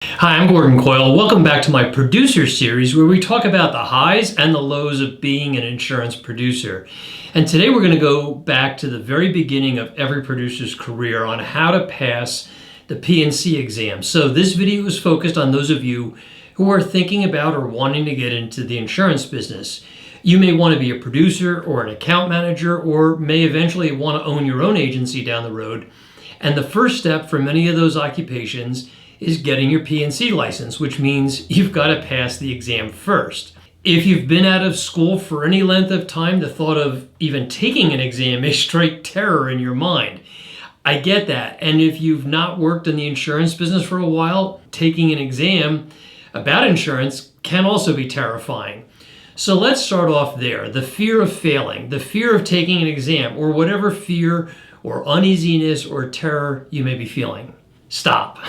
Hi, I'm Gordon Coyle. Welcome back to my producer series where we talk about the highs and the lows of being an insurance producer. And today we're going to go back to the very beginning of every producer's career on how to pass the P&C exam. So this video is focused on those of you who are thinking about or wanting to get into the insurance business. You may want to be a producer or an account manager, or may eventually want to own your own agency down the road. And the first step for many of those occupations is getting your P&C license, which means you've got to pass the exam first. If you've been out of school for any length of time, the thought of even taking an exam may strike terror in your mind. I get that. And if you've not worked in the insurance business for a while, taking an exam about insurance can also be terrifying. So let's start off there. The fear of failing, the fear of taking an exam, or whatever fear or uneasiness or terror you may be feeling. Stop.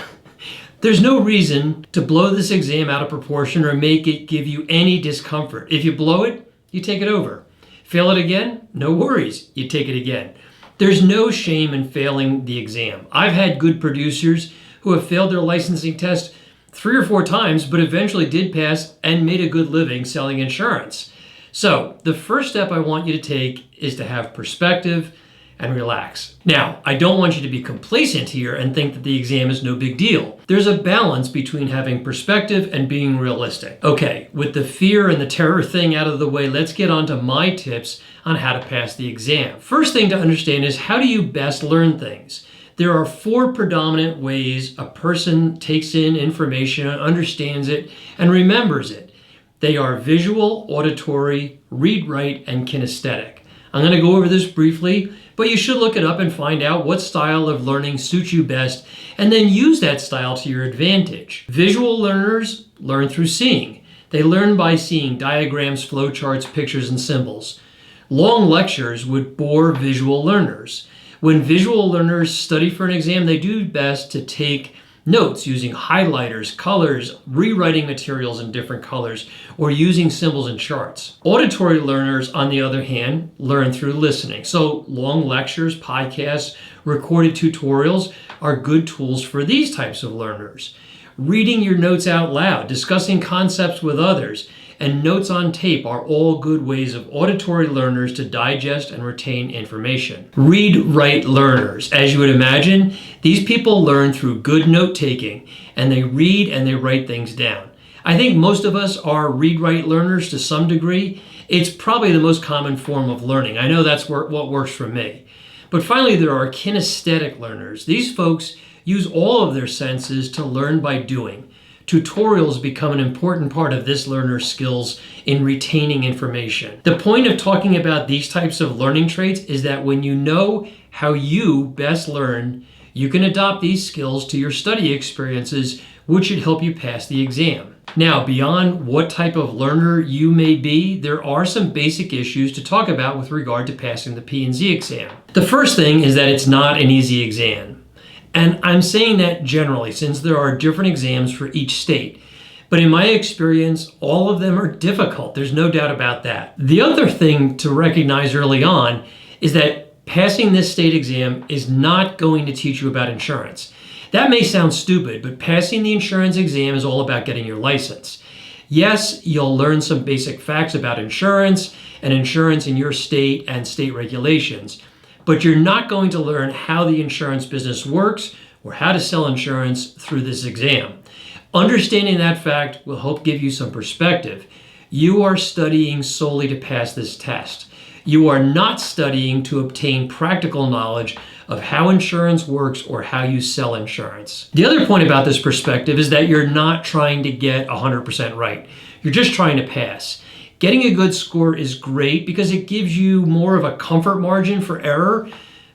There's no reason to blow this exam out of proportion or make it give you any discomfort. If you blow it, you take it over. Fail it again? No worries, you take it again. There's no shame in failing the exam. I've had good producers who have failed their licensing test 3 or 4 times, but eventually did pass and made a good living selling insurance. So the first step I want you to take is to have perspective and relax. Now, I don't want you to be complacent here and think that the exam is no big deal. There's a balance between having perspective and being realistic. Okay, with the fear and the terror thing out of the way, let's get on to my tips on how to pass the exam. First thing to understand is, how do you best learn things? There are 4 predominant ways a person takes in information, understands it, and remembers it. They are visual, auditory, read, write, and kinesthetic. I'm going to go over this briefly, but you should look it up and find out what style of learning suits you best, and then use that style to your advantage. Visual learners learn through seeing. They learn by seeing diagrams, flowcharts, pictures, and symbols. Long lectures would bore visual learners. When visual learners study for an exam, they do best to take notes using highlighters, colors, rewriting materials in different colors, or using symbols and charts. Auditory learners, on the other hand, learn through listening. So long lectures, podcasts, recorded tutorials are good tools for these types of learners. Reading your notes out loud, discussing concepts with others, and notes on tape are all good ways of auditory learners to digest and retain information. Read-write learners, as you would imagine, these people learn through good note-taking, and they read and they write things down. I think most of us are read-write learners to some degree. It's probably the most common form of learning. I know that's what works for me. But finally, there are kinesthetic learners. These folks use all of their senses to learn by doing. Tutorials become an important part of this learner's skills in retaining information. The point of talking about these types of learning traits is that when you know how you best learn, you can adopt these skills to your study experiences, which should help you pass the exam. Now, beyond what type of learner you may be, there are some basic issues to talk about with regard to passing the P&Z exam. The first thing is that it's not an easy exam. And I'm saying that generally, since there are different exams for each state. But in my experience, all of them are difficult. There's no doubt about that. The other thing to recognize early on is that passing this state exam is not going to teach you about insurance. That may sound stupid, but passing the insurance exam is all about getting your license. Yes, you'll learn some basic facts about insurance and insurance in your state and state regulations. But you're not going to learn how the insurance business works or how to sell insurance through this exam. Understanding that fact will help give you some perspective. You are studying solely to pass this test. You are not studying to obtain practical knowledge of how insurance works or how you sell insurance. The other point about this perspective is that you're not trying to get 100% right. You're just trying to pass. Getting a good score is great because it gives you more of a comfort margin for error,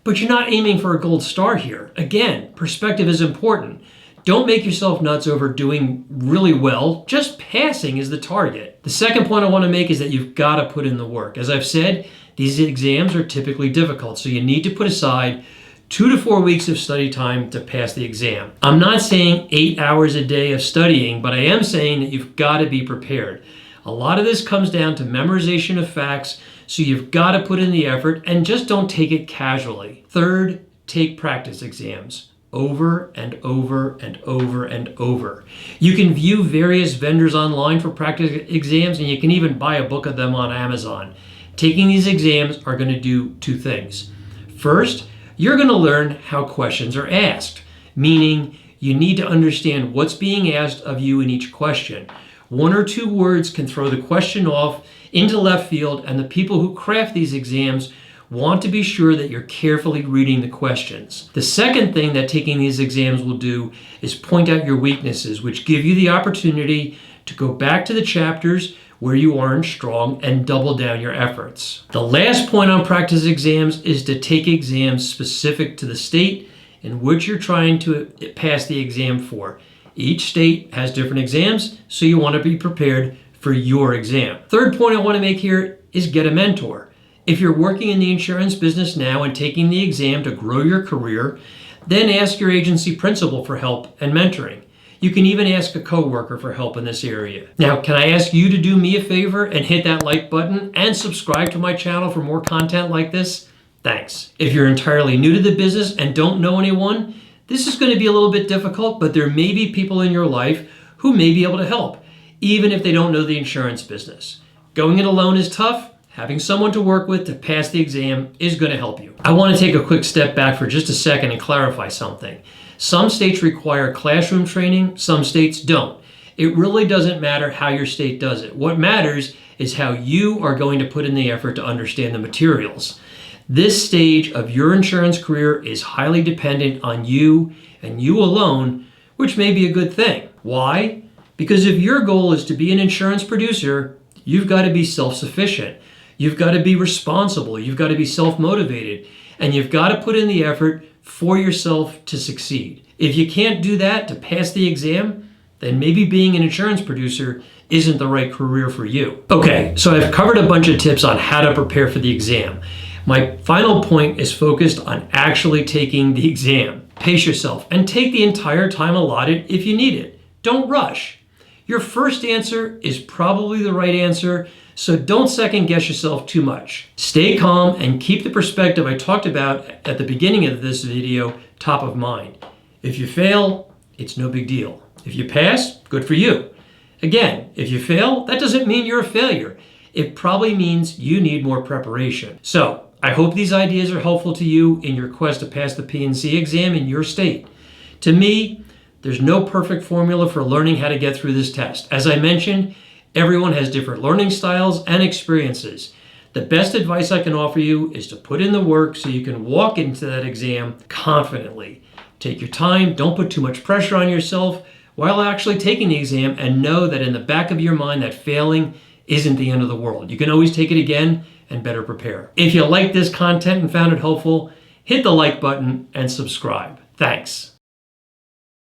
but you're not aiming for a gold star here. Again, perspective is important. Don't make yourself nuts over doing really well. Just passing is the target. The second point I want to make is that you've got to put in the work. As I've said, these exams are typically difficult, so you need to put aside 2 to 4 weeks of study time to pass the exam. I'm not saying 8 hours a day of studying, but I am saying that you've got to be prepared. A lot of this comes down to memorization of facts, so you've got to put in the effort and just don't take it casually. Third, take practice exams. over and over and over and over. You can view various vendors online for practice exams, and you can even buy a book of them on Amazon. Taking these exams are going to do two things. First, you're going to learn how questions are asked, meaning you need to understand what's being asked of you in each question. One or two words can throw the question off into left field, and the people who craft these exams want to be sure that you're carefully reading the questions. The second thing that taking these exams will do is point out your weaknesses, which give you the opportunity to go back to the chapters where you aren't strong and double down your efforts. The last point on practice exams is to take exams specific to the state in which you're trying to pass the exam for. Each state has different exams, so you want to be prepared for your exam. Third point I want to make here is get a mentor. If you're working in the insurance business now and taking the exam to grow your career, then ask your agency principal for help and mentoring. You can even ask a coworker for help in this area. Now, can I ask you to do me a favor and hit that like button and subscribe to my channel for more content like this? Thanks. If you're entirely new to the business and don't know anyone, this is going to be a little bit difficult, but there may be people in your life who may be able to help, even if they don't know the insurance business. Going it alone is tough. Having someone to work with to pass the exam is going to help you. I want to take a quick step back for just a second and clarify something. Some states require classroom training, some states don't. It really doesn't matter how your state does it. What matters is how you are going to put in the effort to understand the materials. This stage of your insurance career is highly dependent on you and you alone, which may be a good thing. Why? Because if your goal is to be an insurance producer, you've got to be self-sufficient. You've got to be responsible. You've got to be self-motivated. And you've got to put in the effort for yourself to succeed. If you can't do that to pass the exam, then maybe being an insurance producer isn't the right career for you. Okay, so I've covered a bunch of tips on how to prepare for the exam. My final point is focused on actually taking the exam. Pace yourself and take the entire time allotted if you need it. Don't rush. Your first answer is probably the right answer, so don't second guess yourself too much. Stay calm and keep the perspective I talked about at the beginning of this video top of mind. If you fail, it's no big deal. If you pass, good for you. Again, if you fail, that doesn't mean you're a failure. It probably means you need more preparation. So, I hope these ideas are helpful to you in your quest to pass the P&C exam in your state. To me, there's no perfect formula for learning how to get through this test. As I mentioned, everyone has different learning styles and experiences. The best advice I can offer you is to put in the work so you can walk into that exam confidently. Take your time, don't put too much pressure on yourself while actually taking the exam, and know that in the back of your mind that failing isn't the end of the world. You can always take it again and better prepare. If you like this content and found it helpful, hit the like button and subscribe. Thanks.